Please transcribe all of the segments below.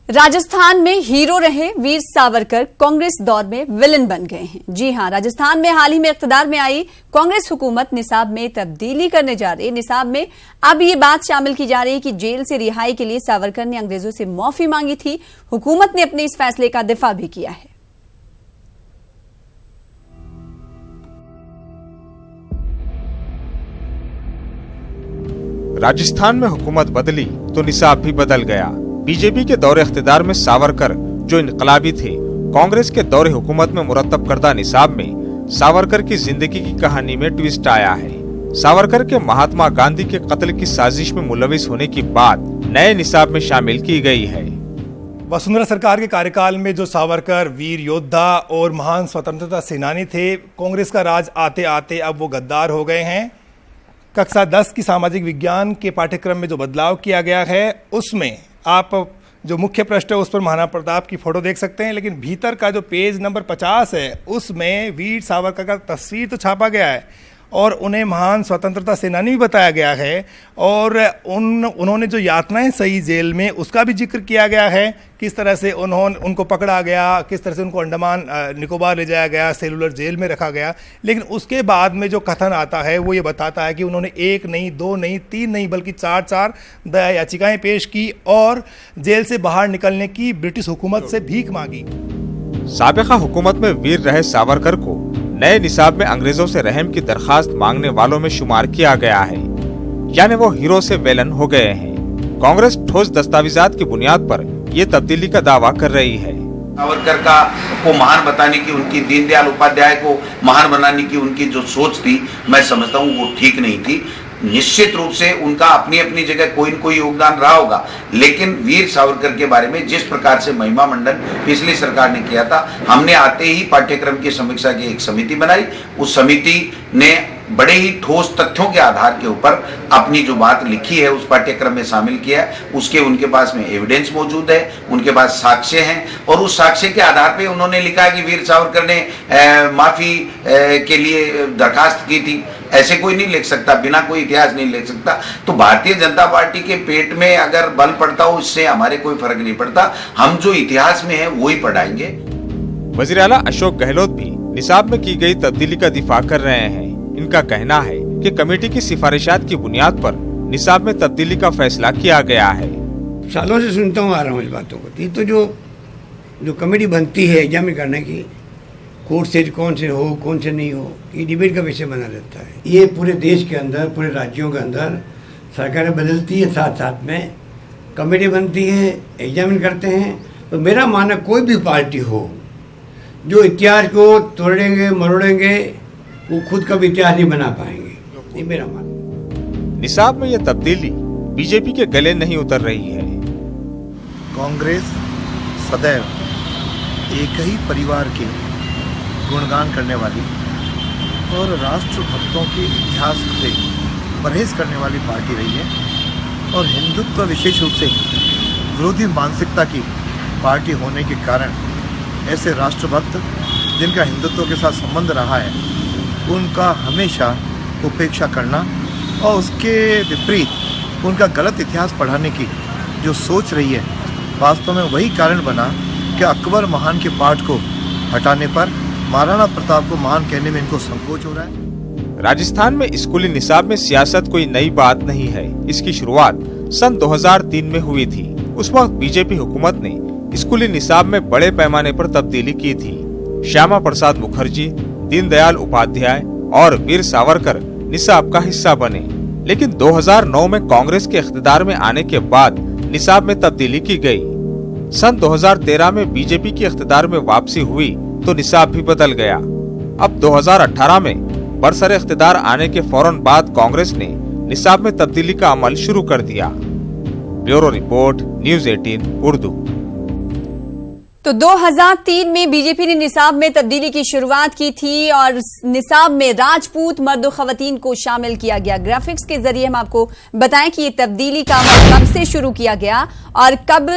राजस्थान में हीरो रहे वीर सावरकर कांग्रेस दौर में विलन बन गए हैं। जी हां, राजस्थान में हाल ही में इख्तिदार में आई कांग्रेस हुकूमत निसाब में तब्दीली करने जा रही। निसाब में अब ये बात शामिल की जा रही है कि जेल से रिहाई के लिए सावरकर ने अंग्रेजों से माफी मांगी थी। हुकूमत ने अपने इस फैसले का दिफा भी किया है। राजस्थान में हुकूमत बदली तो निसाब भी बदल गया। बीजेपी के दौरे इख्तिदार में सावरकर जो इनकलाबी थे, कांग्रेस के दौरे हुकूमत में मुरतब करदा निसाब में सावरकर की जिंदगी की कहानी में ट्विस्ट आया है। सावरकर के महात्मा गांधी के कत्ल की साजिश में मुलविस होने की बात नए निसाब में शामिल की गई है। वसुंधरा सरकार के कार्यकाल में जो सावरकर वीर योद्धा और महान स्वतंत्रता सेनानी थे, कांग्रेस का राज आते आते अब वो गद्दार हो गए हैं। कक्षा 10 की सामाजिक विज्ञान के पाठ्यक्रम में जो बदलाव किया गया है, उसमें आप जो मुख्य पृष्ठ है उस पर महाराणा प्रताप की फोटो देख सकते हैं, लेकिन भीतर का जो पेज नंबर 50 है उसमें वीर सावरकर का तस्वीर तो छापा गया है और उन्हें महान स्वतंत्रता सेनानी भी बताया गया है और उन्होंने जो यातनाएं सही जेल में उसका भी जिक्र किया गया है। किस तरह से उनको पकड़ा गया, किस तरह से उनको अंडमान निकोबार ले जाया गया, सेलुलर जेल में रखा गया। लेकिन उसके बाद में जो कथन आता है वो ये बताता है कि उन्होंने 1 नहीं, 2 नहीं, 3 नहीं बल्कि 4 दया याचिकाएं पेश की और जेल से बाहर निकलने की ब्रिटिश हुकूमत से भीख मांगी। साबिका हुकूमत में वीर रहे सावरकर को नए निसाब में अंग्रेजों से रहम की दरखास्त मांगने वालों में शुमार किया गया है, यानी वो हीरो से विलन हो गए हैं। कांग्रेस ठोस दस्तावेजात की बुनियाद पर ये तब्दीली का दावा कर रही है। सावरकर को महान बताने की उनकी, दीनदयाल उपाध्याय को महान बनाने की उनकी जो सोच थी, मैं समझता हूँ वो ठीक नहीं थी। निश्चित रूप से उनका अपनी अपनी जगह कोई न कोई योगदान रहा होगा, लेकिन वीर सावरकर के बारे में जिस प्रकार से महिमा मंडन पिछली सरकार ने किया था, हमने आते ही पाठ्यक्रम की समीक्षा की एक समिति बनाई। उस समिति ने बड़े ही ठोस तथ्यों के आधार के ऊपर अपनी जो बात लिखी है उस पाठ्यक्रम में शामिल किया है। उसके उनके पास में एविडेंस मौजूद है, उनके पास साक्ष्य हैं और उस साक्ष्य के आधार पे उन्होंने लिखा कि वीर सावरकर ने माफी के लिए दरखास्त की थी। ऐसे कोई नहीं लिख सकता, बिना कोई इतिहास नहीं लिख सकता। तो भारतीय जनता पार्टी के पेट में अगर बल पड़ता हो, इससे हमारे कोई फर्क नहीं पड़ता। हम जो इतिहास में है वही पढ़ाएंगे। वज़ीर आला अशोक गहलोत भी निसाब में की गई तब्दीली का दिफा कर रहे हैं। इनका कहना है कि कमेटी की सिफारिशात की बुनियाद पर निसाब में तब्दीली का फैसला किया गया है। सालों से सुनता हूँ आ रहा हूँ इस बातों को। ये तो जो कमेटी बनती है एग्जामिन करने की, कोर्ट से कौन से हो कौन से नहीं हो, ये डिबेट का विषय बना रहता है। ये पूरे देश के अंदर, पूरे राज्यों के अंदर सरकारें बदलती है, साथ साथ में कमेटी बनती है, एग्जामिन करते हैं। तो मेरा मानना कोई भी पार्टी हो जो इतिहास को तोड़ेंगे मरोड़ेंगे, वो खुद का भी इतिहास नहीं बना पाएंगे, ये मेरा मानना। निसाब में ये तब्दीली बीजेपी के गले नहीं उतर रही है। कांग्रेस सदैव एक ही परिवार के गुणगान करने वाली और राष्ट्रभक्तों के इतिहास से परहेज करने वाली पार्टी रही है और हिंदुत्व विशेष रूप से विरोधी मानसिकता की पार्टी होने के कारण ऐसे राष्ट्रभक्त जिनका हिंदुत्व के साथ संबंध रहा है, उनका हमेशा उपेक्षा करना और उसके विपरीत उनका गलत इतिहास पढ़ाने की जो सोच रही है, वास्तव में वही कारण बना कि अकबर महान के पाठ को हटाने पर महाराणा प्रताप को महान कहने में इनको संकोच हो रहा है। राजस्थान में स्कूली निसाब में सियासत कोई नई बात नहीं है। इसकी शुरुआत सन 2003 में हुई थी। उस वक्त बीजेपी हुकूमत ने स्कूली निसाब में बड़े पैमाने पर तब्दीली की थी। श्यामा प्रसाद मुखर्जी, दीनदयाल उपाध्याय और वीर सावरकर निसाब का हिस्सा बने। लेकिन 2009 में कांग्रेस के इख्तिदार में आने के बाद निसाब में तब्दीली की गई। सन 2013 में बीजेपी की इख्तिदार में वापसी हुई तो निसाब भी बदल गया। अब 2018 में बरसरे इख्तिदार आने के फौरन बाद कांग्रेस ने निसाब में तब्दीली का अमल शुरू कर दिया। Bureau report, news 18 Urdu. तो 2003 में बीजेपी ने निसाब में तब्दीली की शुरुआत की थी और निसाब में राजपूत मर्द और खवातीन को शामिल किया गया। ग्राफिक्स के जरिए हम आपको बताएं कि ये तब्दीली का अमल कब से शुरू किया गया और कब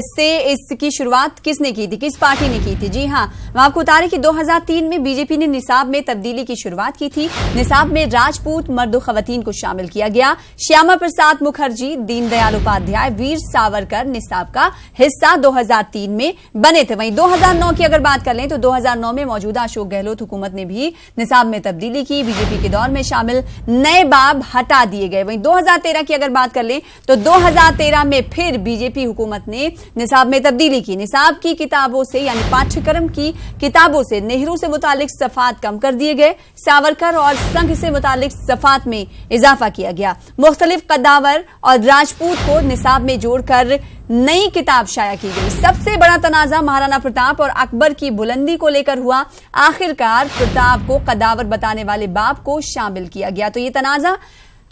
से इसकी शुरुआत किसने की थी, किस पार्टी ने की थी। जी हां, हम आपको बता रहे कि 2003 में बीजेपी ने निसाब में तब्दीली की शुरुआत की थी। निसाब में राजपूत मर्द और खवातीन को शामिल किया गया। श्यामा प्रसाद मुखर्जी, दीनदयाल उपाध्याय, वीर सावरकर निसाब का हिस्सा 2003 में बने थे। वहीं 2009 की अगर बात कर लें तो 2009 में मौजूदा अशोक गहलोत हुकूमत ने भी निसाब में तब्दीली की। बीजेपी के दौर में शामिल नए बाब हटा दिए गए। वहीं 2013 की अगर बात कर लें तो 2013 में फिर बीजेपी हुकूमत ने निसाब में तब्दीली की। निसाब की किताबों से यानी पाठ्यक्रम की किताबों से नेहरू से मुतालिक सफात कम कर दिए गए। सावरकर और संघ से मुतालिक सफात में इजाफा किया गया। मुख्तलिफ कद्दावर और राजपूत को निसाब में जोड़कर नई किताब शाया की गई। सबसे बड़ा तनाजा महाराणा प्रताप और अकबर की बुलंदी को लेकर हुआ। आखिरकार प्रताप को कद्दावर बताने वाले बाब को शामिल किया गया। तो ये तनाजा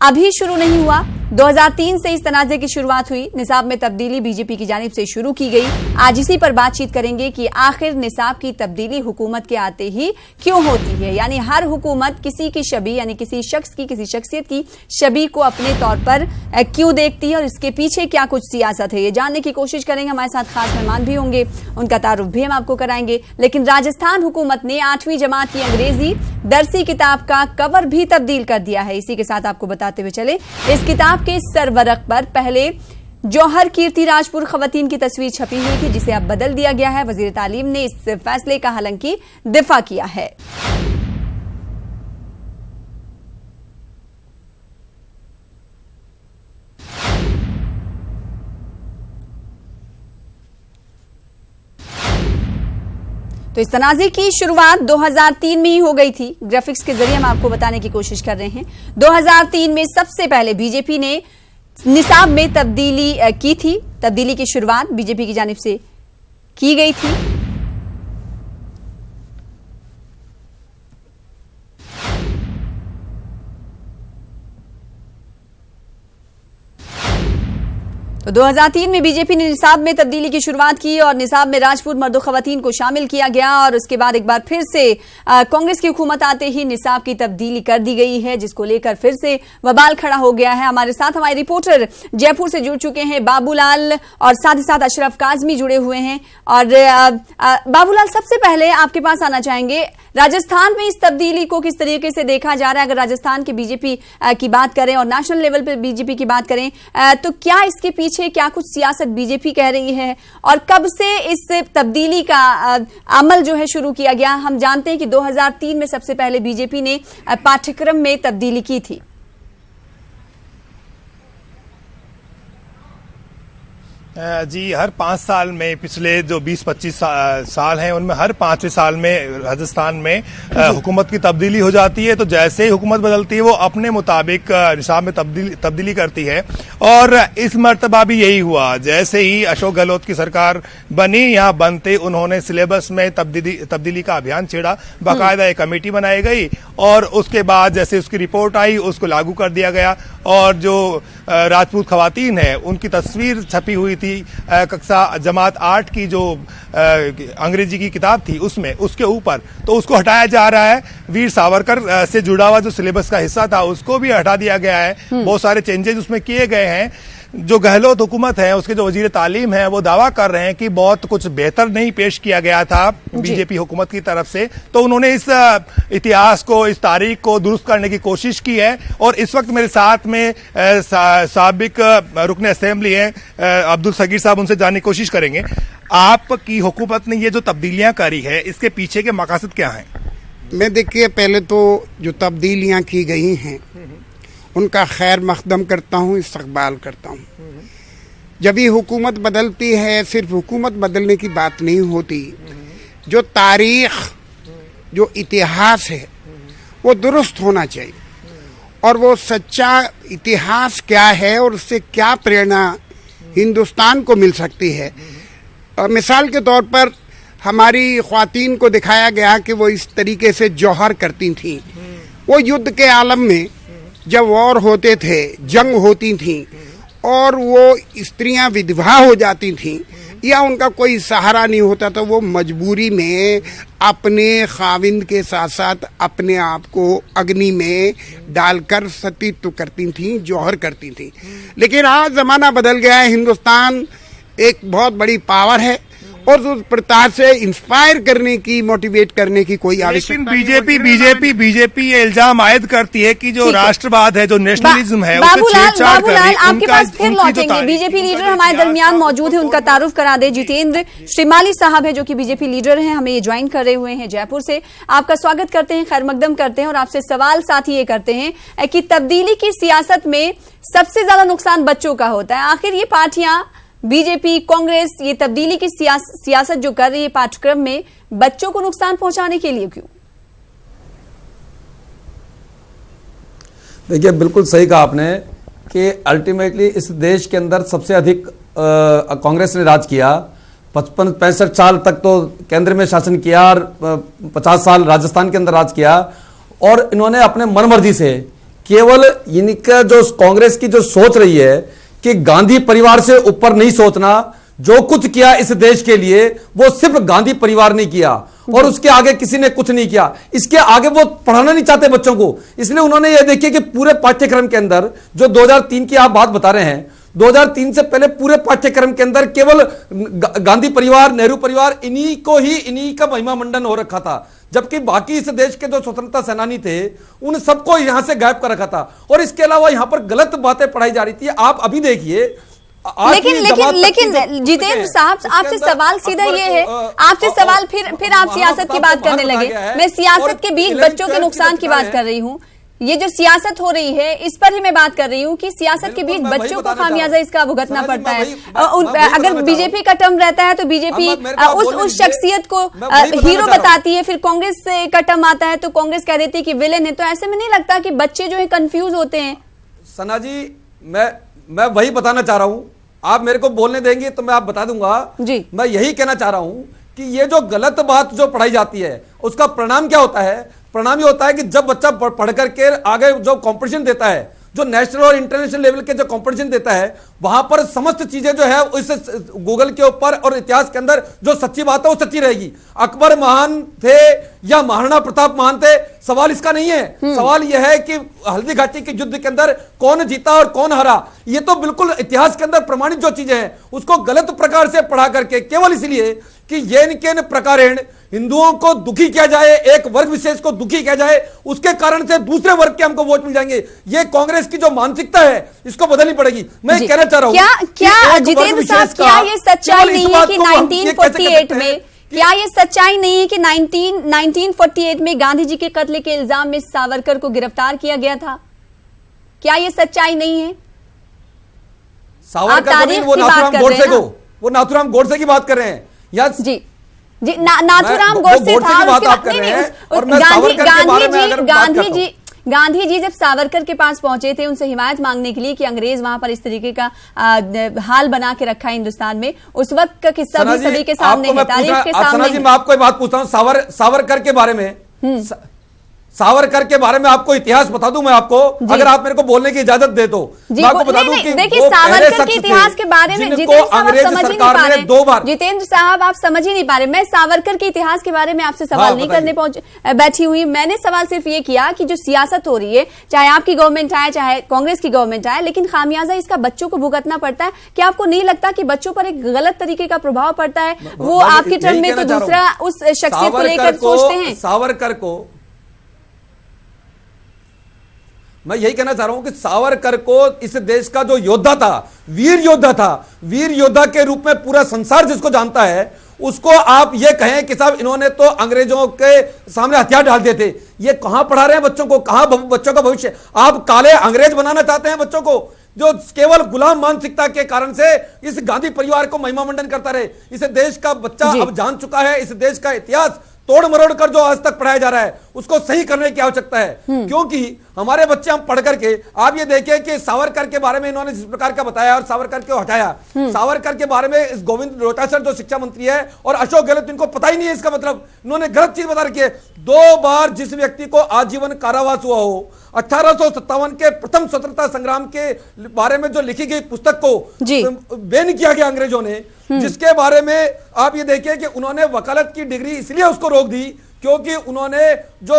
अभी शुरू नहीं हुआ, 2003 से इस तनाजे की शुरुआत हुई। निसाब में तब्दीली बीजेपी की जानिब से शुरू की गई। आज इसी पर बातचीत करेंगे कि आखिर निसाब की तब्दीली हुकूमत के आते ही क्यों होती है। यानी हर हुकूमत किसी की छवि यानी किसी शख्स की, किसी शख्सियत की छवि को अपने तौर पर क्यों देखती है और इसके पीछे क्या कुछ सियासत है, ये जानने की कोशिश करेंगे। हमारे साथ खास मेहमान भी होंगे, उनका तारुफ भी हम आपको कराएंगे। लेकिन राजस्थान हुकूमत ने 8वीं जमात की अंग्रेजी दरसी किताब का कवर भी तब्दील कर दिया है। इसी के साथ आपको बताते हुए चले, इस किताब के सरवरक पर पहले जौहर कीर्ति राजपुर खवातीन की तस्वीर छपी हुई थी, जिसे अब बदल दिया गया है। वजीर तालीम ने इस फैसले का हालांकि दिफा किया है। तो इस तनाज़े की शुरुआत 2003 में ही हो गई थी। ग्राफिक्स के जरिए हम आपको बताने की कोशिश कर रहे हैं। 2003 में सबसे पहले बीजेपी ने निसाब में तब्दीली की थी। तब्दीली की शुरुआत बीजेपी की जानिब से की गई थी। तो 2003 में बीजेपी ने निसाब में तब्दीली की शुरुआत की और निसाब में राजपूत मर्द और खवातीन को शामिल किया गया और उसके बाद एक बार फिर से कांग्रेस की हुकूमत आते ही निसाब की तब्दीली कर दी गई है, जिसको लेकर फिर से बवाल खड़ा हो गया है। हमारे साथ हमारे रिपोर्टर जयपुर से जुड़ चुके हैं बाबूलाल और साथ ही साथ अशरफ काजमी जुड़े हुए हैं। और बाबूलाल, सबसे पहले आपके पास आना चाहेंगे, राजस्थान में इस तब्दीली को किस तरीके से देखा जा रहा है? अगर राजस्थान की बीजेपी की बात करें और नेशनल लेवल पर बीजेपी की बात करें तो क्या इसके पीछे क्या कुछ सियासत बीजेपी कह रही है और कब से इस तब्दीली का अमल जो है शुरू किया गया? हम जानते हैं कि 2003 में सबसे पहले बीजेपी ने पाठ्यक्रम में तब्दीली की थी। जी, हर 5 साल में पिछले जो 20-25 साल हैं उनमें हर 5वें साल में राजस्थान में हुकूमत की तब्दीली हो जाती है। तो जैसे ही हुकूमत बदलती है वो अपने मुताबिक निसाब में तब्दीली करती है और इस मर्तबा भी यही हुआ। जैसे ही अशोक गहलोत की सरकार बनी, यहाँ बनते उन्होंने सिलेबस में तब्दीली का अभियान छेड़ा। बाकायदा एक कमेटी बनाई गई और उसके बाद जैसे उसकी रिपोर्ट आई उसको लागू कर दिया गया। और जो राजपूत खवातीन है उनकी तस्वीर छपी हुई थी कक्षा जमात 8 की जो अंग्रेजी की किताब थी उसमें, उसके ऊपर, तो उसको हटाया जा रहा है। वीर सावरकर से जुड़ा हुआ जो सिलेबस का हिस्सा था उसको भी हटा दिया गया है। बहुत सारे चेंजेस उसमें किए गए हैं। जो गहलोत हुकूमत है उसके जो वजीर तालीम है वो दावा कर रहे हैं कि बहुत कुछ बेहतर नहीं पेश किया गया था बीजेपी हुकूमत की तरफ से। तो उन्होंने इस इतिहास को, इस तारीख को दुरुस्त करने की कोशिश की है। और इस वक्त मेरे साथ में साबिक रुकन असेंबली हैं अब्दुल सगीर साहब, उनसे जानने की कोशिश करेंगे। आपकी हुकूमत ने ये जो तब्दीलियां करी है इसके पीछे के मकासद क्या हैं? मैं देखिए, पहले तो जो तब्दीलियां की गई हैं उनका खैर मकदम करता हूँ, इस्तकबाल करता हूँ। जब ये हुकूमत बदलती है सिर्फ हुकूमत बदलने की बात नहीं होती, जो तारीख, जो इतिहास है वो दुरुस्त होना चाहिए। और वो सच्चा इतिहास क्या है और उससे क्या प्रेरणा हिंदुस्तान को मिल सकती है। मिसाल के तौर पर हमारी ख्वातीन को दिखाया गया कि वो इस तरीके से जौहर करती थीं। वो युद्ध के आलम में जब वॉर होते थे, जंग होती थी और वो स्त्रियां विधवा हो जाती थीं, या उनका कोई सहारा नहीं होता तो वो मजबूरी में अपने खाविंद के साथ साथ अपने आप को अग्नि में डालकर सतीत्व करती थी, जौहर करती थी। लेकिन आज जमाना बदल गया है, हिंदुस्तान एक बहुत बड़ी पावर है और उस प्रताप से इंस्पायर करने की, मोटिवेट करने की कोई आवश्यकता लेकिन बीजेपी ये इल्जाम आयद करती है कि जो राष्ट्रवाद है, जो नेशनलिज्म है, बाबूलाल आपके पास फिर लौटेंगे। बीजेपी लीडर हमारे दरमियान मौजूद है, उनका तारुफ करा दे। जितेंद्र श्रीमाली साहब है जो कि बीजेपी लीडर हैं, हमें ये ज्वाइन कर रहे हुए हैं जयपुर से। आपका स्वागत करते हैं, खैर मकदम करते हैं और आपसे सवाल साथ ही ये करते हैं कि तब्दीली की सियासत में सबसे ज्यादा नुकसान बच्चों का होता है। आखिर ये पार्टियां बीजेपी, कांग्रेस ये तब्दीली की सियासत जो कर रही है पाठ्यक्रम में, बच्चों को नुकसान पहुंचाने के लिए क्यों? देखिए, बिल्कुल सही कहा आपने कि अल्टीमेटली इस देश के अंदर सबसे अधिक कांग्रेस ने राज किया। 65 साल तक तो केंद्र में शासन किया और 50 साल राजस्थान के अंदर राज किया, और इन्होंने अपने मनमर्जी से केवल इनका जो कांग्रेस की जो सोच रही है कि गांधी परिवार से ऊपर नहीं सोचना, जो कुछ किया इस देश के लिए वो सिर्फ गांधी परिवार ने किया और उसके आगे किसी ने कुछ नहीं किया। इसके आगे वो पढ़ाना नहीं चाहते बच्चों को, इसलिए उन्होंने ये देखिए कि पूरे पाठ्यक्रम के अंदर जो 2003 की आप बात बता रहे हैं, 2003 से पहले पूरे पाठ्यक्रम के अंदर केवल गांधी परिवार, नेहरू परिवार, इन्हीं का महिमा मंडन हो रखा था, जबकि बाकी इस देश के जो स्वतंत्रता सेनानी थे उन सबको यहां से गायब कर रखा था। और इसके अलावा यहां पर गलत बातें पढ़ाई जा रही थी। आप अभी देखिए, लेकिन जितेंद्र साहब, आपसे सवाल सीधा ये है, आपसे सवाल फिर आप सियासत की बात करने लगे। मैं सियासत के बीच बच्चों के नुकसान की बात कर रही हूँ। ये जो सियासत हो रही है इस पर ही मैं बात कर रही हूँ कि सियासत के बीच बच्चों को खामियाजा इसका भुगतना पड़ता है। अगर बीजेपी का टर्म रहता है तो बीजेपी उस शख्सियत को हीरो बताती है, फिर कांग्रेस का टर्म आता है तो कांग्रेस कह देती है कि विलेन है। तो ऐसे में नहीं लगता कि बच्चे जो है कंफ्यूज होते हैं? सना जी, मैं वही बताना चाह रहा हूं, आप मेरे को बोलने देंगे तो मैं आप बता दूंगा जी। मैं यही कहना चाह रहा हूं कि ये जो गलत बात जो पढ़ाई जाती है उसका परिणाम क्या होता है? परिणाम ये होता है कि जब बच्चा पढ़ करके आगे जो कंपटीशन देता है, जो नेशनल और इंटरनेशनल लेवल के जो कंपटीशन देता है, वहां पर समस्त चीजें जो है इस गूगल के ऊपर और इतिहास के अंदर जो सच्ची बात है वो सच्ची रहेगी। अकबर महान थे या महाराणा प्रताप महान थे, सवाल इसका नहीं है। सवाल यह है कि हल्दी घाटी के युद्ध के अंदर कौन जीता और कौन हारा, ये तो बिल्कुल इतिहास के अंदर प्रमाणित जो चीजें हैं उसको गलत प्रकार से पढ़ा करके केवल इसलिए कि येन केन प्रकारेण हिंदुओं को दुखी किया जाए, एक वर्ग विशेष को दुखी किया जाए, उसके कारण से दूसरे वर्ग के हमको वोट मिल जाएंगे। ये कांग्रेस की जो मानसिकता है इसको बदलनी पड़ेगी। मैं कहना चाह रहा हूं क्या जितेंद्र साहब, क्या ये सच्चाई नहीं है कि 1948 में, क्या ये सच्चाई नहीं है कि 1948 में गांधी जी के कत्ल के इल्जाम में सावरकर को गिरफ्तार किया गया था? क्या ये सच्चाई नहीं है? सावरकर वो नाथूराम गोडसे की बात कर रहे हैं या जी नाथूराम गोडसे था। गांधी जी जब सावरकर के पास पहुंचे थे उनसे हिमायत मांगने के लिए कि अंग्रेज वहां पर इस तरीके का हाल बना के रखा है हिंदुस्तान में, उस वक्त का किस्सा भी सभी के सामने है, तारीख के सामने है। मैं आपको एक बात पूछता हूं सावरकर के बारे में। सावरकर के बारे में आपको इतिहास बता दूं मैं आपको, अगर आप मेरे को बोलने की इजाजत दे तो मैं आपको बता दूं कि देखिए सावरकर के इतिहास के बारे में जितेंद्र साहब आप समझ ही नहीं पा रहे। 2 बार जितेंद्र साहब आप समझ ही नहीं पा रहे। मैं सावरकर के इतिहास के बारे में आपसे सवाल नहीं करने बैठी हुई। मैंने सवाल सिर्फ ये किया कि जो सियासत हो रही है, चाहे आपकी गवर्नमेंट आए चाहे कांग्रेस की गवर्नमेंट आए, लेकिन खामियाजा इसका बच्चों को भुगतना पड़ता है। क्या आपको नहीं लगता कि बच्चों पर एक गलत तरीके का प्रभाव पड़ता है? वो आपके टर्म में तो दूसरा उस शख्सियत को लेकर सोचते हैं। सावरकर को मैं यही कहना चाह रहा हूं कि सावरकर को इस देश का जो योद्धा था, वीर योद्धा था, वीर योद्धा के रूप में पूरा संसार जिसको जानता है, उसको आप ये कहें कि साहब इन्होंने तो अंग्रेजों के सामने हथियार डाल दिए थे। ये कहां पढ़ा रहे हैं बच्चों को? कहां बच्चों का भविष्य? आप काले अंग्रेज बनाना चाहते हैं बच्चों को, जो केवल गुलाम मानसिकता के कारण से इस गांधी परिवार को महिमा मंडन करता रहे। इस देश का बच्चा अब जान चुका है, इस देश का इतिहास तोड़ मरोड़ कर जो आज तक पढ़ाया जा रहा है उसको सही करने की आवश्यकता है। क्योंकि हमारे बच्चे हम पढ़ करके आप ये देखें कि सावरकर के बारे में इन्होंने जिस प्रकार का बताया और सावरकर को हटाया, सावरकर के बारे में इस गोविंद डोटासरा जो शिक्षा मंत्री है और अशोक गहलोत, इनको पता ही नहीं है इसका मतलब, इन्होंने गलत चीज बता रखी है। 2 बार जिस व्यक्ति को आजीवन कारावास हुआ हो, 1857 के प्रथम स्वतंत्रता संग्राम के बारे में जो लिखी गई पुस्तक को बैन किया गया अंग्रेजों ने, जिसके बारे में आप ये देखिए कि उन्होंने वकालत की डिग्री इसलिए उसको रोक दी क्योंकि उन्होंने जो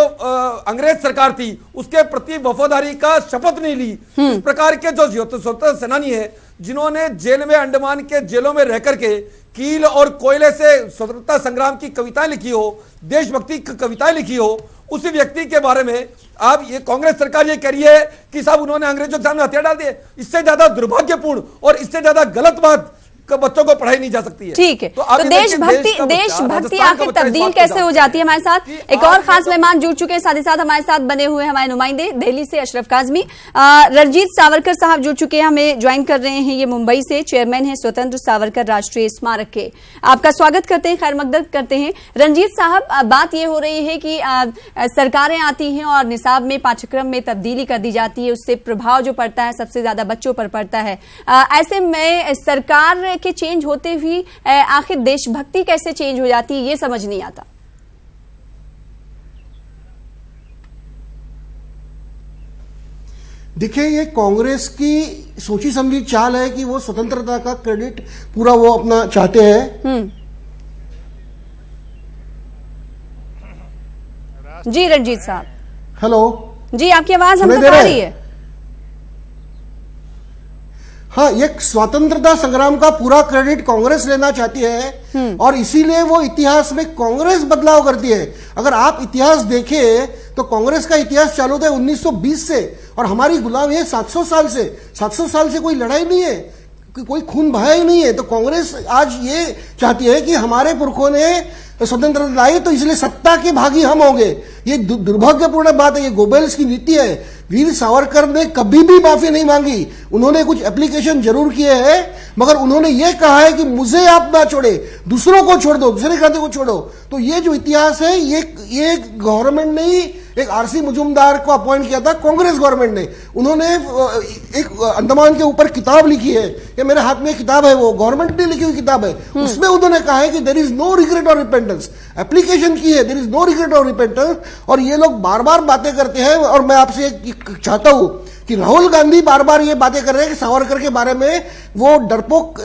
अंग्रेज सरकार थी उसके प्रति वफादारी का शपथ नहीं ली। इस प्रकार के जो स्वतंत्रता सेनानी है जिन्होंने जेल में, अंडमान के जेलों में रह करके कील और कोयले से स्वतंत्रता संग्राम की कविताएं लिखी हो, देशभक्ति की कविताएं लिखी हो, उसी व्यक्ति के बारे में अब ये कांग्रेस सरकार ये कह रही है कि साहब उन्होंने अंग्रेजों के सामने हथियार डाल दिए। इससे ज्यादा दुर्भाग्यपूर्ण और इससे ज्यादा गलत बात बच्चों को पढ़ाई नहीं जा सकती है। ठीक है, तो देशभक्ति आखिर तब्दील कैसे हो जाती है? हमारे साथ एक और खास मेहमान जुड़ चुके हैं, साथ ही साथ हमारे साथ बने हुए हमारे नुमाइंदे दिल्ली से अशरफ काजमी। रणजीत सावरकर साहब जुड़ चुके हैं, हमें ज्वाइन कर रहे हैं, ये मुंबई से चेयरमैन हैं स्वतंत्र सावरकर राष्ट्रीय स्मारक के। आपका स्वागत करते हैं, खैर मकदम करते हैं। रणजीत साहब, बात ये हो रही है कि सरकारें आती हैं और निसाब में पाठ्यक्रम में तब्दीली कर दी जाती है, उससे प्रभाव जो पड़ता है सबसे ज्यादा बच्चों पर पड़ता है। ऐसे में सरकार के चेंज होते हुए आखिर देशभक्ति कैसे चेंज हो जाती है, ये समझ नहीं आता। देखिए, ये कांग्रेस की सोची समझी चाल है कि वो स्वतंत्रता का क्रेडिट पूरा वो अपना चाहते हैं। जी रणजीत साहब। हेलो जी, आपकी आवाज हम तक आ रही है। हाँ, ये स्वतंत्रता संग्राम का पूरा क्रेडिट कांग्रेस लेना चाहती है और इसीलिए वो इतिहास में कांग्रेस बदलाव करती है। अगर आप इतिहास देखें तो कांग्रेस का इतिहास चालू होता है 1920 से और हमारी गुलामी है 700 साल से। 700 साल से कोई लड़ाई नहीं है, कोई खून बहाया ही नहीं है। तो कांग्रेस आज ये चाहती है कि हमारे पुरखों ने स्वतंत्रता लाई तो इसलिए सत्ता के भागी हम होंगे। ये दुर्भाग्यपूर्ण बात है, ये गोबेल्स की नीति है। वीर सावरकर ने कभी भी माफी नहीं मांगी। उन्होंने कुछ एप्लीकेशन जरूर किए हैं मगर उन्होंने ये कहा है कि मुझे आप ना छोड़े, दूसरों को छोड़ दो, दूसरे क्रांति को छोड़ो। तो ये जो इतिहास है ये गवर्नमेंट ने ही एक आरसी मुजुमदार को अपॉइंट किया था, कांग्रेस गवर्नमेंट ने। उन्होंने एक अंडमान के ऊपर किताब लिखी है, ये मेरे हाथ में किताब है, वो गवर्नमेंट ने लिखी हुई किताब है। उसमें उन्होंने कहा है कि देयर इज नो रिग्रेट और रिपेंटेंस। एप्लीकेशन की है, देयर इज नो रिग्रेट और रिपेंटेंस। और ये लोग बार बार बातें करते हैं और मैं आपसे चाहता हूं कि राहुल गांधी बार बार ये बातें कर रहे हैं कि सावरकर के बारे में वो डरपोक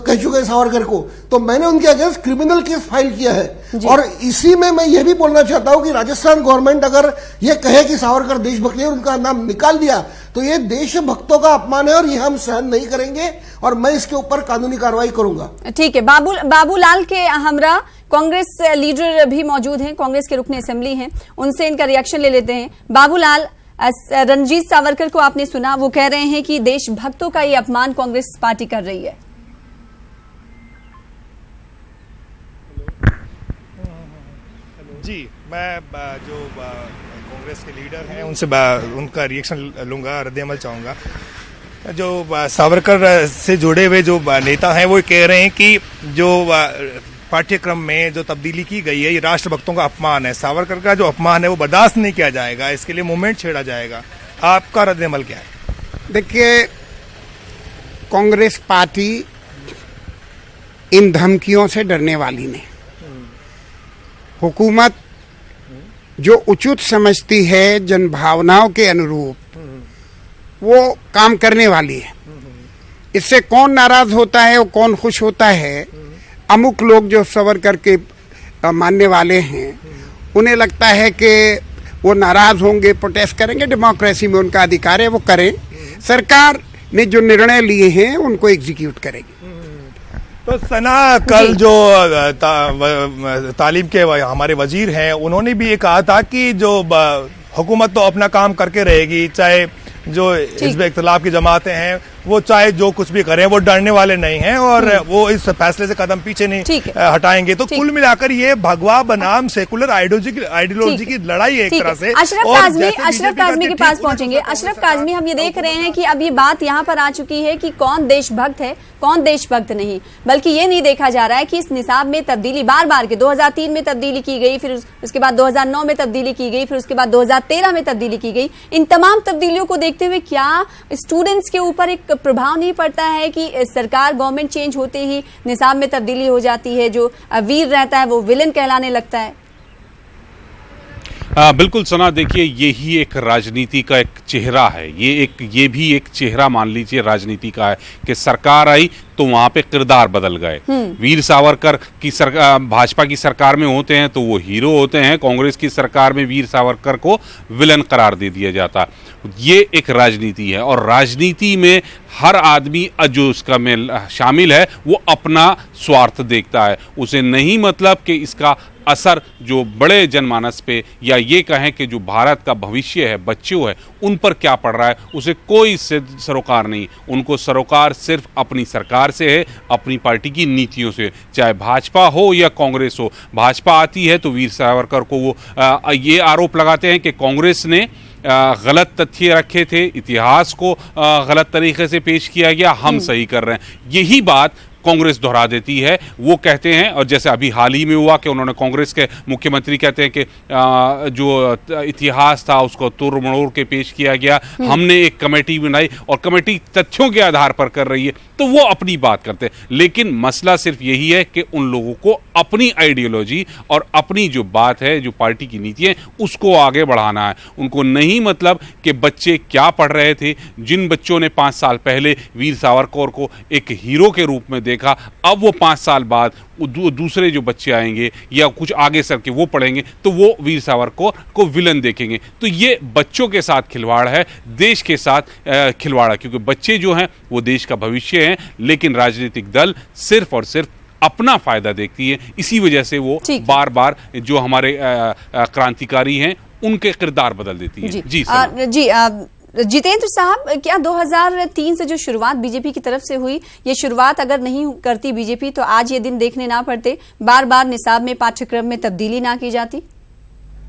कह चुके हैं सावरकर को। तो मैंने उनके अगेंस्ट क्रिमिनल केस फाइल किया है। और इसी में मैं ये भी बोलना चाहता हूं कि राजस्थान गवर्नमेंट अगर ये कहे कि सावरकर देशभक्त है, उनका नाम निकाल दिया तो ये देशभक्तों का अपमान है और ये हम सहन नहीं करेंगे और मैं इसके ऊपर कानूनी कार्रवाई करूंगा। ठीक है, बाबूलाल के हमरा कांग्रेस लीडर भी मौजूद हैं, कांग्रेस के रुकन असेंबली हैं, उनसे इनका रिएक्शन ले लेते हैं। बाबूलाल, रणजीत सावरकर को आपने सुना, वो कह रहे हैं कि देशभक्तों का ये अपमान कांग्रेस पार्टी कर रही है। जी, मैं जो कांग्रेस के लीडर हैं उनसे उनका रिएक्शन लूंगा, रद्द-ए-अमल चाहूंगा। जो सावरकर से जुड़े हुए जो नेता हैं वो कह रहे हैं कि जो पाठ्यक्रम में जो तब्दीली की गई है ये राष्ट्रभक्तों का अपमान है। सावरकर का जो अपमान है वो बर्दाश्त नहीं किया जाएगा, इसके लिए मूवमेंट छेड़ा जाएगा। आपका रद्द-ए-अमल क्या है? देखिए, कांग्रेस पार्टी इन धमकियों से डरने वाली नहीं। हुकूमत जो उचित समझती है जनभावनाओं के अनुरूप वो काम करने वाली है। इससे कौन नाराज होता है और कौन खुश होता है, अमुक लोग जो सावरकर के मानने वाले हैं उन्हें लगता है कि वो नाराज होंगे, प्रोटेस्ट करेंगे, डेमोक्रेसी में उनका अधिकार है, वो करें। सरकार ने जो निर्णय लिए हैं उनको एग्जीक्यूट करेगी। तो सना, कल जो तालीम के हमारे वजीर हैं उन्होंने भी ये कहा था कि जो हुकूमत तो अपना काम करके रहेगी, चाहे जो हिज़्ब इख्तिलाफ की जमातें हैं वो चाहे जो कुछ भी करें, वो डरने वाले नहीं हैं और वो इस फैसले से कदम पीछे नहीं हटाएंगे। तो कुल मिलाकर ये भगवा बनाम सेकुलर आइडियोलॉजी की लड़ाई है एक तरह से। अशरफ काज़मी के पास पहुंचेंगे। अशरफ काज़मी, हम ये देख रहे हैं कि अब ये बात यहाँ पर आ चुकी है कि कौन देशभक्त है, कौन देशभक्त नहीं, बल्कि ये नहीं देखा जा रहा है कि इस निसाब में तब्दीली बार बार के 2003 में तब्दीली की गई, फिर उसके बाद 2009 में तब्दीली की गई, फिर उसके बाद 2013 में तब्दीली की गई। इन तमाम तब्दीलियों को देखते हुए क्या स्टूडेंट्स के ऊपर एक प्रभाव नहीं पड़ता है कि सरकार, गवर्नमेंट चेंज होते ही निसाब में तब्दीली हो जाती है, जो वीर रहता है वो विलन कहलाने लगता है? बिल्कुल सना, देखिए यही एक राजनीति का एक चेहरा है। ये भी एक चेहरा मान लीजिए राजनीति का है कि सरकार आई तो वहां पे किरदार बदल गए। वीर सावरकर की सरकार भाजपा की सरकार में होते हैं तो वो हीरो होते हैं, कांग्रेस की सरकार में वीर सावरकर को विलन करार दे दिया जाता। ये एक राजनीति है और राजनीति में हर आदमी जो उसका में शामिल है वो अपना स्वार्थ देखता है। उसे नहीं मतलब कि इसका असर जो बड़े जनमानस पे या ये कहें कि जो भारत का भविष्य है, बच्चों है, उन पर क्या पड़ रहा है, उसे कोई सरोकार नहीं। उनको सरोकार सिर्फ अपनी सरकार से है, अपनी पार्टी की नीतियों से, चाहे भाजपा हो या कांग्रेस हो। भाजपा आती है तो वीर सावरकर को वो ये आरोप लगाते हैं कि कांग्रेस ने गलत तथ्य रखे थे, इतिहास को गलत तरीके से पेश किया गया, हम सही कर रहे हैं। यही बात कांग्रेस दोहरा देती है। वो कहते हैं, और जैसे अभी हाल ही में हुआ कि उन्होंने कांग्रेस के मुख्यमंत्री कहते हैं कि जो इतिहास था उसको तोड़ मड़ोड़ के पेश किया गया, हमने एक कमेटी बनाई और कमेटी तथ्यों के आधार पर कर रही है, तो वो अपनी बात करते हैं। लेकिन मसला सिर्फ यही है कि उन लोगों को अपनी आइडियोलॉजी और अपनी जो बात है, जो पार्टी की नीति है, उसको आगे बढ़ाना है। उनको नहीं मतलब कि बच्चे क्या पढ़ रहे थे। जिन बच्चों ने 5 साल पहले वीर सावरकर को एक हीरो के रूप में देखा, अब वो 5 साल बाद दूसरे जो बच्चे आएंगे या कुछ आगे सर के वो पढ़ेंगे तो वो वीर सावरकर को विलन देखेंगे। तो ये बच्चों के साथ खिलवाड़ है, देश के साथ खिलवाड़ है, क्योंकि बच्चे जो हैं वो देश का भविष्य हैं। लेकिन राजनीतिक दल सिर्फ और सिर्फ अपना फायदा देखती है। इसी वजह से वो बार बार जो हमारे क्रांतिकारी हैं उनके किरदार बदल देती है। जी जितेंद्र साहब, क्या 2003 से जो शुरुआत बीजेपी की तरफ से हुई, ये शुरुआत अगर नहीं करती बीजेपी तो आज ये दिन देखने ना पड़ते, बार बार निसाब में पाठ्यक्रम में तब्दीली ना की जाती?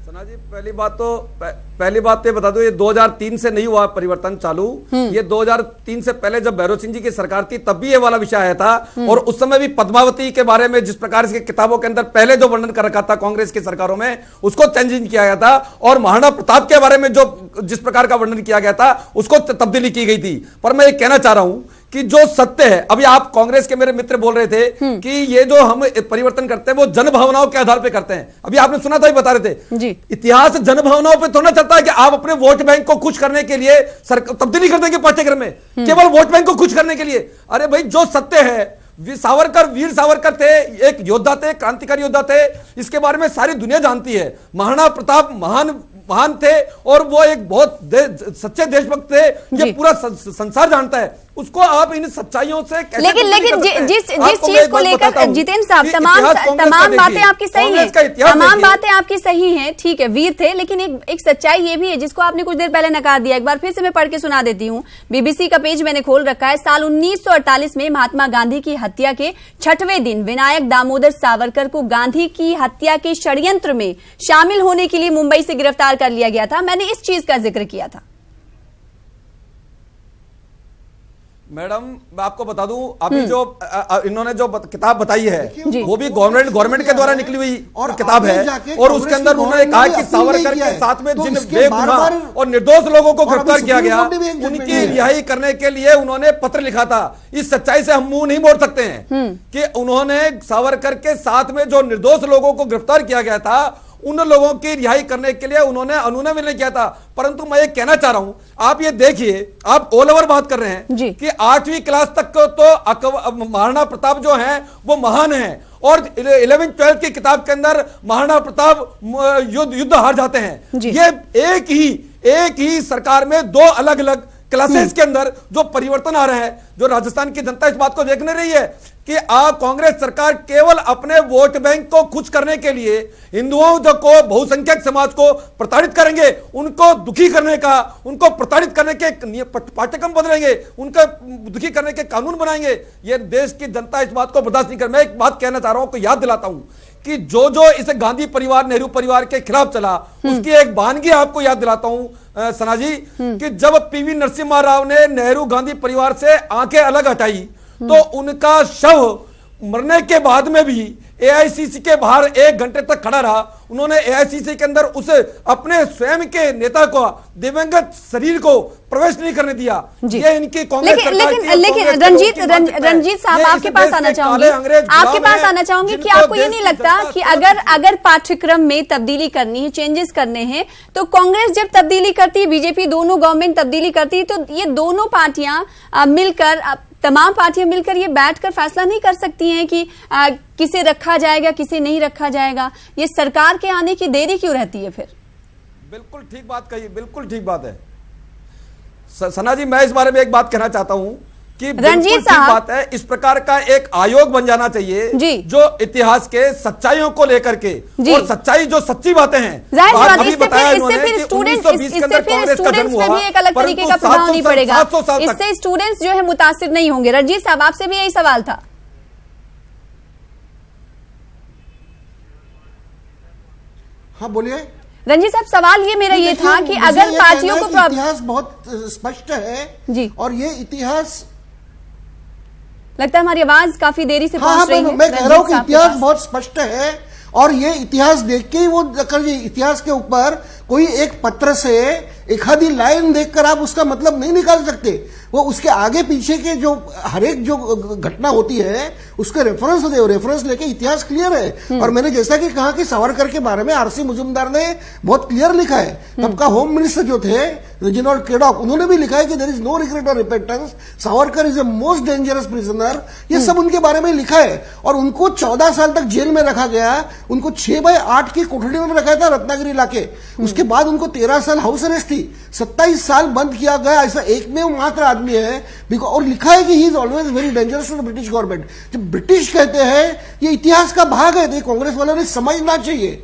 सना जी, पहली बात तो बता दो, ये 2003 से नहीं हुआ परिवर्तन चालू। ये 2003 से पहले जब भैरव सिंह जी की सरकार थी तब भी ये वाला विषय आया था, और उस समय भी पद्मावती के बारे में जिस प्रकार से किताबों के अंदर पहले जो वर्णन कर रखा था कांग्रेस की सरकारों में, उसको चेंजिंग किया गया था, और महाराणा प्रताप के बारे में जो जिस प्रकार का वर्णन किया गया था उसको तब्दीली की गई थी। पर मैं ये कहना चाह रहा हूं कि जो सत्य है, अभी आप कांग्रेस के मेरे मित्र बोल रहे थे कि ये जो हम परिवर्तन करते हैं वो जनभावनाओं के आधार पे करते हैं। अभी आपने सुना था, बता रहे थे जी। इतिहास जनभावनाओं पे थोड़ा चलता है कि आप अपने वोट बैंक को खुश करने के लिए तब्दीली कर देंगे पाठ्यक्रम में, केवल वोट बैंक को खुश करने के लिए। अरे भाई, जो सत्य है, वीर सावरकर थे, एक योद्धा थे, क्रांतिकारी योद्धा थे, इसके बारे में सारी दुनिया जानती है। महाराणा प्रताप महान थे और वो एक बहुत सच्चे देशभक्त थे, ये पूरा संसार जानता है। उसको आप इन सच्चाइयों से कैसे लेकिन जिस चीज को लेकर जितेंद्र साहब तमाम बातें आपकी सही हैं, तमाम बातें आपकी सही हैं, ठीक है, वीर थे, लेकिन एक सच्चाई ये भी है जिसको आपने कुछ देर पहले नकार दिया। एक बार फिर से मैं पढ़ के सुना देती हूँ, बीबीसी का पेज मैंने खोल रखा है। साल 1948 में महात्मा गांधी की हत्या के 6वें दिन विनायक दामोदर सावरकर को गांधी की हत्या के षड्यंत्र में शामिल होने के लिए मुंबई से गिरफ्तार कर लिया गया था। मैंने इस चीज का जिक्र किया था। मैडम, मैं आपको बता दूं, अभी जो इन्होंने जो किताब बताई है वो भी गवर्नमेंट के द्वारा निकली हुई और किताब है, और उसके अंदर उन्होंने कहा कि सावरकर के साथ में जिन बेगुनाह और निर्दोष लोगों को गिरफ्तार किया गया, उनकी रिहाई करने के लिए उन्होंने पत्र लिखा था। इस सच्चाई से हम मुंह नहीं मोड़ सकते हैं कि उन्होंने सावरकर के साथ में जो निर्दोष लोगों को गिरफ्तार किया गया था, उन लोगों की रिहाई करने के लिए उन्होंने अनुनय विनय किया था। परंतु मैं ये कहना चाह रहा हूं, आप ये देखिए, आप ऑल ओवर बात कर रहे हैं कि 8वीं क्लास तक तो महाराणा प्रताप जो हैं वो महान हैं, और 11th-12th की किताब के अंदर महाराणा प्रताप युद्ध हार जाते हैं। ये एक ही सरकार में 2 अलग अलग क्लासेस के अंदर जो परिवर्तन आ रहा है, जो राजस्थान की जनता इस बात को देखने रही है कि कांग्रेस सरकार केवल अपने वोट बैंक को खुश करने के लिए हिंदुओं को, बहुसंख्यक समाज को प्रताड़ित करेंगे, उनको दुखी करने का, उनको प्रताड़ित करने के पाठ्यक्रम बदलेंगे, उनको दुखी करने के कानून बनाएंगे। ये देश की जनता इस बात को बर्दाश्त नहीं कर। मैं एक बात कहना चाह रहा हूं, को याद दिलाता हूं कि जो इस गांधी परिवार, नेहरू परिवार के खिलाफ चला, उसकी एक वानगी आपको याद दिलाता हूं सना जी, कि जब पीवी नरसिम्हा राव ने नेहरू गांधी परिवार से आंखें अलग हटाई तो उनका शव मरने के बाद में भी एआईसीसी के बाहर 1 घंटे तक खड़ा रहा। उन्होंने एआईसीसी के अंदर उसे अपने स्वयं के नेता को, दिवंगत शरीर को प्रवेश नहीं करने दिया। ये इनकी कांग्रेस सरकार की। लेकिन रंजीत साहब, आपके पास आना चाहूंगी कि आपको ये नहीं लगता कि अगर पाठ्यक्रम में तब्दीली करनी है, चेंजेस करने हैं, तो कांग्रेस जब तब्दीली करती है, बीजेपी, दोनों गवर्नमेंट तब्दीली करती है, तो ये दोनों पार्टियां मिलकर, तमाम पार्टियां मिलकर ये बैठकर फैसला नहीं कर सकती हैं कि किसे रखा जाएगा, किसे नहीं रखा जाएगा? ये सरकार के आने की देरी क्यों रहती है फिर? बिल्कुल ठीक बात कही, बिल्कुल ठीक बात है सना जी। मैं इस बारे में एक बात कहना चाहता हूं कि रंजीत साहब, बात है, इस प्रकार का एक आयोग बन जाना चाहिए जो इतिहास के सच्चाइयों को लेकर के, और सच्चाई जो सच्ची बातें हैं, अभी बताया इन्होंने कि 1920 के अंदर कांग्रेस का जन्म हुआ, भी एक अलग तरीके का प्रभाव नहीं पड़ेगा, इससे स्टूडेंट्स जो है मुतासिर नहीं होंगे। रंजीत साहब, आपसे भी यही सवाल था। हाँ बोलिए रंजीत साहब, सवाल ये मेरा ये था कि अगर पार्टियों को इतिहास बहुत स्पष्ट है जी, और ये इतिहास, लगता है हमारी आवाज काफी देरी से पहुंच रही है। मैं कह रहा हूं कि इतिहास बहुत स्पष्ट है, और ये इतिहास देख के ही वो इतिहास के ऊपर कोई एक पत्र से एक आधी लाइन देखकर आप उसका मतलब नहीं निकाल सकते। वो उसके आगे पीछे के जो हर एक जो घटना होती है उसके रेफरेंस होते हैं, रेफरेंस लेके इतिहास क्लियर है। और मैंने जैसा कि कहा कि सावरकर के बारे में आरसी मुजुमदार ने बहुत क्लियर लिखा है। तब का होम मिनिस्टर जो थे रेजिनाल्ड क्रेडॉक, उन्होंने भी लिखा है कि देयर इज नो रिग्रेट और repentance, Savarkar is a most dangerous prisoner. ये सब उनके बारे में लिखा है। और उनको 14 साल तक जेल में रखा गया, उनको 6x8 की कोठरी में रखा था रत्नागिरी इलाके। उसके बाद उनको 13 साल हाउस अरेस्ट थी, 27 साल बंद किया गया। ऐसा एकमेव मात्र आदमी है, और लिखा है कि he is always very dangerous to the British government. जब ब्रिटिश कहते हैं ये इतिहास का भाग है, तो कांग्रेस वालों ने समझना चाहिए।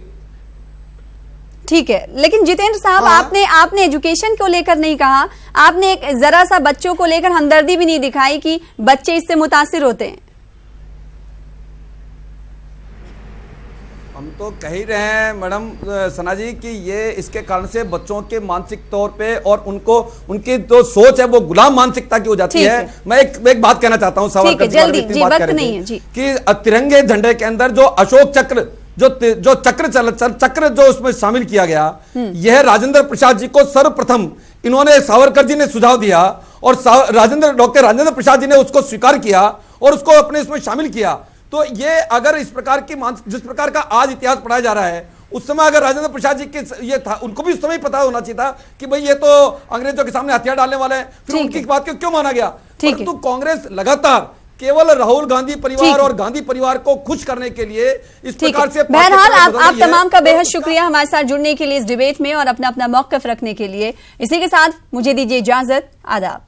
ठीक है, लेकिन जितेंद्र साहब, आपने एजुकेशन को लेकर नहीं कहा, आपने एक जरा सा बच्चों को लेकर हमदर्दी भी नहीं दिखाई कि बच्चे इससे मुतासिर होते हैं। हम तो कह ही रहे हैं मैडम सना जी कि ये इसके कारण से बच्चों के मानसिक तौर पे और उनको उनकी जो सोच है वो गुलाम मानसिकता की हो जाती है। मैं एक बात कहना चाहता हूं सावरकर जी बात कर रहे थे कि तिरंगे झंडे के अंदर जो अशोक चक्र जो चक्र जो उसमें शामिल किया गया, यह राजेंद्र प्रसाद जी को सर्वप्रथम इन्होंने सावरकर जी ने सुझाव दिया, और डॉक्टर राजेंद्र प्रसाद जी ने उसको स्वीकार किया और उसको अपने इसमें शामिल किया। तो ये अगर इस प्रकार की जिस प्रकार का आज इतिहास पढ़ाया जा रहा है, उस समय अगर राजेंद्र प्रसाद जी के ये था, उनको भी उस समय पता होना चाहिए था कि भाई ये तो अंग्रेजों के सामने हथियार डालने वाले हैं, फिर उनकी बात को क्यों माना गया? परंतु कांग्रेस लगातार केवल राहुल गांधी परिवार और गांधी परिवार को खुश करने के लिए इस प्रकार से। बहरहाल आप तमाम का बेहद शुक्रिया हमारे साथ जुड़ने के लिए, इस डिबेट में और अपना मौक़िफ़ रखने के लिए। इसी के साथ मुझे दीजिए इजाजत। आदाब।